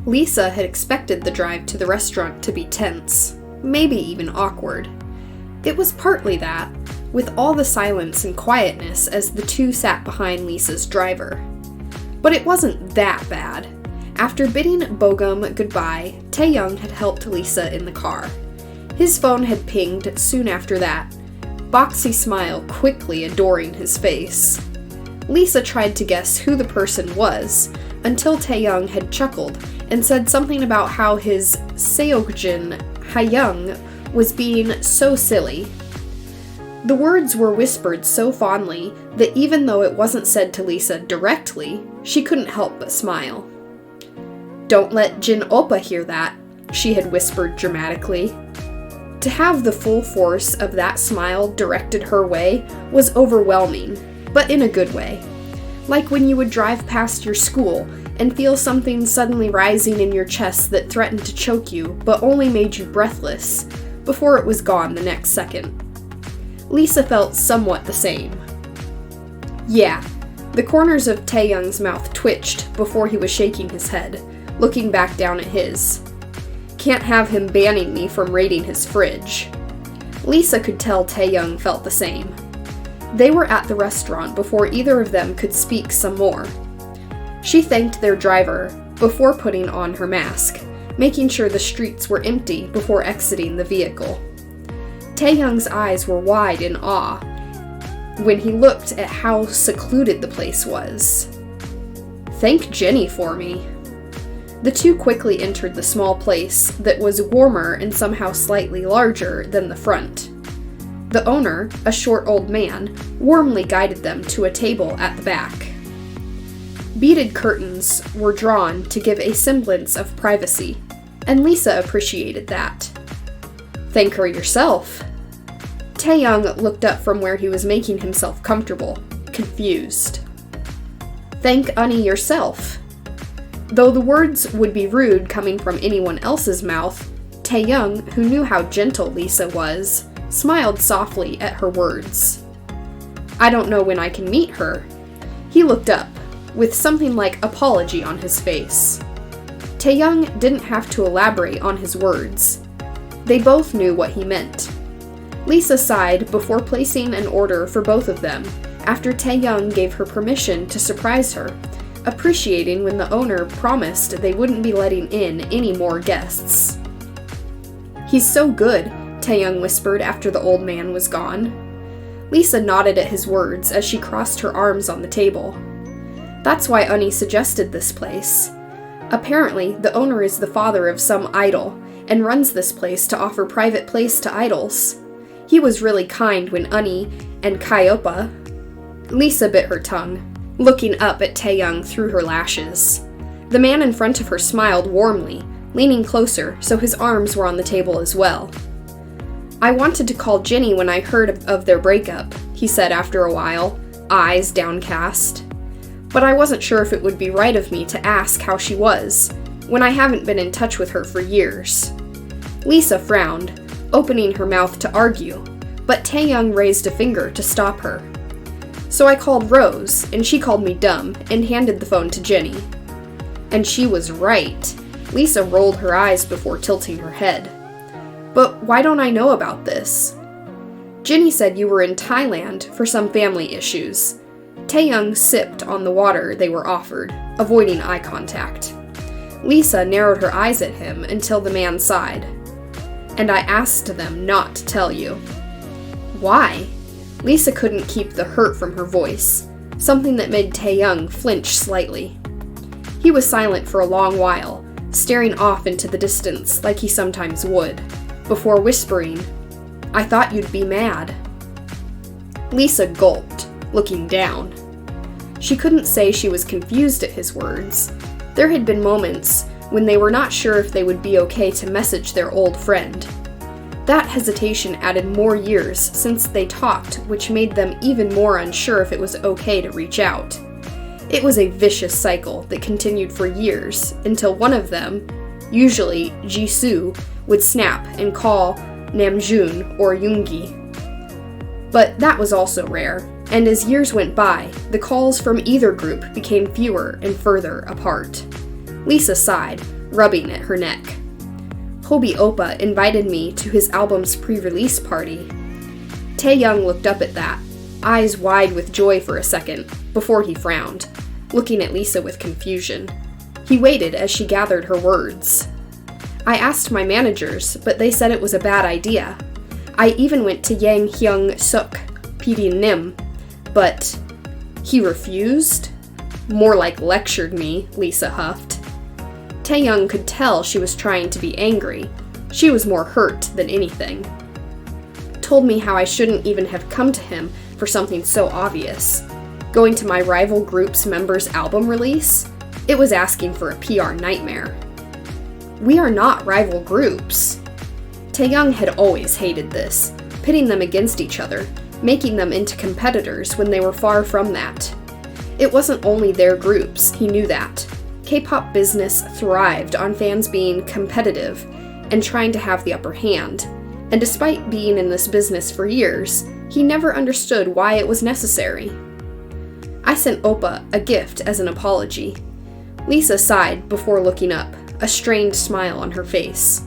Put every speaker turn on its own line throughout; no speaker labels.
Lisa had expected the drive to the restaurant to be tense, maybe even awkward. It was partly that, with all the silence and quietness as the two sat behind Lisa's driver. But it wasn't that bad. After bidding Bogum goodbye, Taehyung had helped Lisa in the car. His phone had pinged soon after that, boxy smile quickly adoring his face. Lisa tried to guess who the person was, until Taehyung had chuckled and said something about how his seokjin, Taehyung, was being so silly. The words were whispered so fondly that even though it wasn't said to Lisa directly, she couldn't help but smile. "Don't let Jin Oppa hear that," she had whispered dramatically. To have the full force of that smile directed her way was overwhelming, but in a good way. Like when you would drive past your school and feel something suddenly rising in your chest that threatened to choke you, but only made you breathless, before it was gone the next second. Lisa felt somewhat the same. Yeah, the corners of Taehyung's mouth twitched before he was shaking his head, looking back down at his. Can't have him banning me from raiding his fridge. Lisa could tell Taehyung felt the same. They were at the restaurant before either of them could speak some more. She thanked their driver before putting on her mask, making sure the streets were empty before exiting the vehicle. Taehyung's eyes were wide in awe when he looked at how secluded the place was. "Thank Jennie for me." The two quickly entered the small place that was warmer and somehow slightly larger than the front. The owner, a short old man, warmly guided them to a table at the back. Beaded curtains were drawn to give a semblance of privacy, and Lisa appreciated that. "Thank her yourself." Taehyung looked up from where he was making himself comfortable, confused. "Thank Unnie yourself." Though the words would be rude coming from anyone else's mouth, Taehyung, who knew how gentle Lisa was, smiled softly at her words. "I don't know when I can meet her." He looked up, with something like apology on his face. Taehyung didn't have to elaborate on his words. They both knew what he meant. Lisa sighed before placing an order for both of them, after Taehyung gave her permission to surprise her, appreciating when the owner promised they wouldn't be letting in any more guests. "He's so good," Taehyung whispered after the old man was gone. Lisa nodded at his words as she crossed her arms on the table. That's why Unnie suggested this place. Apparently, the owner is the father of some idol, and runs this place to offer private place to idols. He was really kind when Unnie and Kyopa. Lisa bit her tongue, looking up at Taehyung through her lashes. The man in front of her smiled warmly, leaning closer so his arms were on the table as well. "I wanted to call Jennie when I heard of their breakup," he said after a while, eyes downcast. "But I wasn't sure if it would be right of me to ask how she was, when I haven't been in touch with her for years." Lisa frowned, opening her mouth to argue, but Taehyung raised a finger to stop her. "So I called Rose, and she called me dumb, and handed the phone to Jennie." And she was right. Lisa rolled her eyes before tilting her head. "But why don't I know about this?" "Jennie said you were in Thailand for some family issues." Taehyung sipped on the water they were offered, avoiding eye contact. Lisa narrowed her eyes at him until the man sighed. "And I asked them not to tell you." "Why?" Lisa couldn't keep the hurt from her voice, something that made Taehyung flinch slightly. He was silent for a long while, staring off into the distance like he sometimes would, before whispering, "I thought you'd be mad." Lisa gulped, looking down. She couldn't say she was confused at his words. There had been moments when they were not sure if they would be okay to message their old friend. That hesitation added more years since they talked, which made them even more unsure if it was okay to reach out. It was a vicious cycle that continued for years, until one of them, usually Jisoo, would snap and call Namjoon or Yoongi. But that was also rare, and as years went by, the calls from either group became fewer and further apart. Lisa sighed, rubbing at her neck. Hobie Oppa invited me to his album's pre-release party. Taehyung looked up at that, eyes wide with joy for a second, before he frowned, looking at Lisa with confusion. He waited as she gathered her words. I asked my managers, but they said it was a bad idea. I even went to Yang Hyung Suk, PD Nim, but he refused? More like lectured me, Lisa huffed. Taehyung could tell she was trying to be angry. She was more hurt than anything. Told me how I shouldn't even have come to him for something so obvious. Going to my rival group's members' album release? It was asking for a PR nightmare. We are not rival groups. Taehyung had always hated this, pitting them against each other, making them into competitors when they were far from that. It wasn't only their groups, he knew that. K-pop business thrived on fans being competitive and trying to have the upper hand, and despite being in this business for years, he never understood why it was necessary. I sent Oppa a gift as an apology. Lisa sighed before looking up, a strained smile on her face.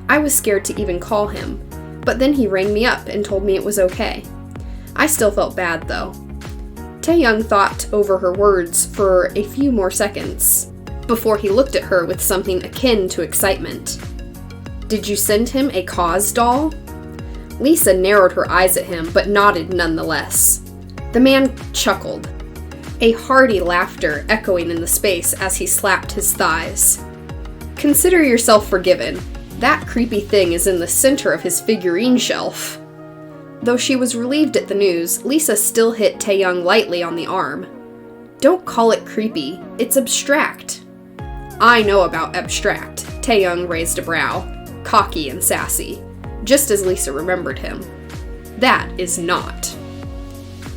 I was scared to even call him, but then he rang me up and told me it was okay. I still felt bad, though. Taehyung thought over her words for a few more seconds, before he looked at her with something akin to excitement. Did you send him a cause doll? Lisa narrowed her eyes at him, but nodded nonetheless. The man chuckled, a hearty laughter echoing in the space as he slapped his thighs. Consider yourself forgiven. That creepy thing is in the center of his figurine shelf. Though she was relieved at the news, Lisa still hit Taehyung lightly on the arm. Don't call it creepy, it's abstract. I know about abstract. Taehyung raised a brow, cocky and sassy, just as Lisa remembered him. That is not.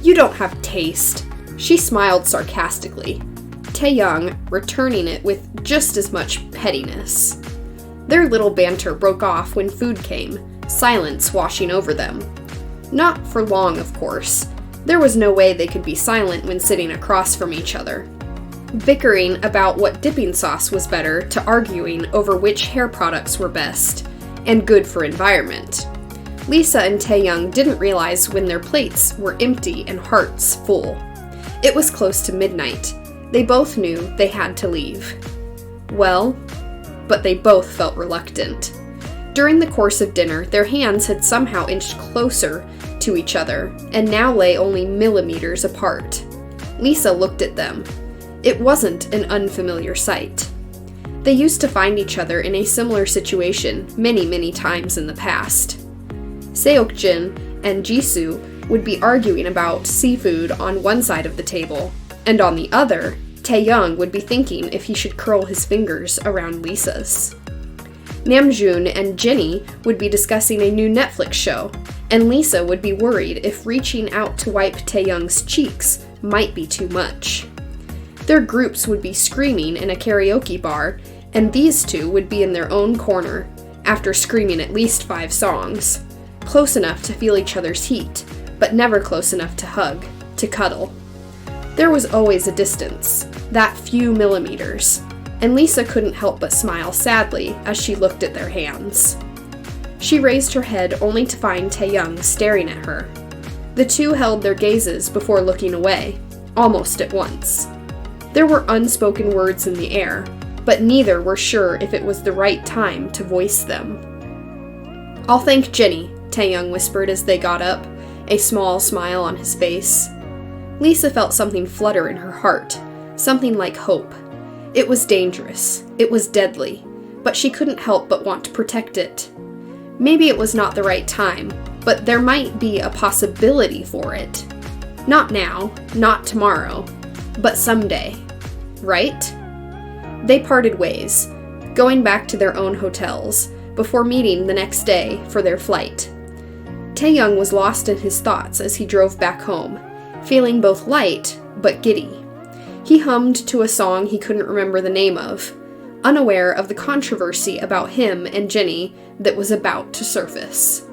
You don't have taste. She smiled sarcastically, Taehyung returning it with just as much pettiness. Their little banter broke off when food came, silence washing over them. Not for long, of course. There was no way they could be silent when sitting across from each other, bickering about what dipping sauce was better to arguing over which hair products were best and good for environment. Lisa and Taehyung didn't realize when their plates were empty and hearts full. It was close to midnight. They both knew they had to leave. Well, but they both felt reluctant. During the course of dinner, their hands had somehow inched closer to each other and now lay only millimeters apart. Lisa looked at them. It wasn't an unfamiliar sight. They used to find each other in a similar situation many times in the past. Seokjin and Jisoo would be arguing about seafood on one side of the table, and on the other, Taehyung would be thinking if he should curl his fingers around Lisa's. Namjoon and Jennie would be discussing a new Netflix show, and Lisa would be worried if reaching out to wipe Taehyung's cheeks might be too much. Their groups would be screaming in a karaoke bar, and these two would be in their own corner, after screaming at least 5 songs, close enough to feel each other's heat, but never close enough to hug, to cuddle. There was always a distance, that few millimeters, and Lisa couldn't help but smile sadly as she looked at their hands. She raised her head only to find Taehyung staring at her. The two held their gazes before looking away, almost at once. There were unspoken words in the air, but neither were sure if it was the right time to voice them. I'll thank Jennie, Taehyung whispered as they got up, a small smile on his face. Lisa felt something flutter in her heart, something like hope. It was dangerous, it was deadly, but she couldn't help but want to protect it. Maybe it was not the right time, but there might be a possibility for it. Not now, not tomorrow, but someday, right? They parted ways, going back to their own hotels, before meeting the next day for their flight. Taehyung was lost in his thoughts as he drove back home, feeling both light but giddy. He hummed to a song he couldn't remember the name of, unaware of the controversy about him and Jennie that was about to surface.